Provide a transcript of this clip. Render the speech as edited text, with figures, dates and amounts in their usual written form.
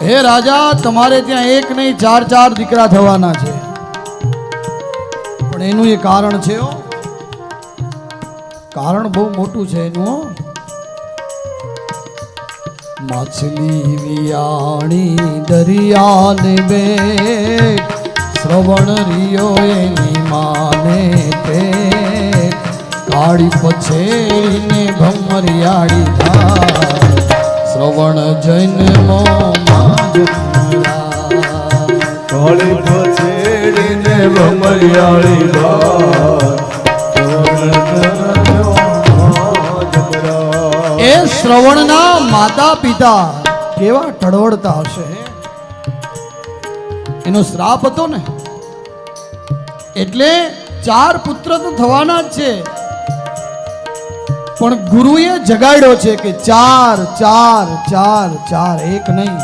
હે રાજા, તમારે ત્યાં એક નહીં 4 દીકરા થવાના છે, પણ એનું એ કારણ છે, કારણ બહુ મોટું છે એનું. માછલી વિયાણી દરિયાને બે, શ્રવણ રિયો એની માને પે, કાળી પછેડીને ભમરિયાળી થાય, શ્રવણ જન્મો કાળી પછેડીને ભમરિયાળી થાય. એ શ્રવણના માતા પિતા કેવા ટળવળતા હશે. એનો શ્રાપ હતો ને, એટલે 4 પુત્ર તો થવાના જ છે, પણ ગુરુએ જગાડ્યો છે કે 4 4 4 4, એક નહીં.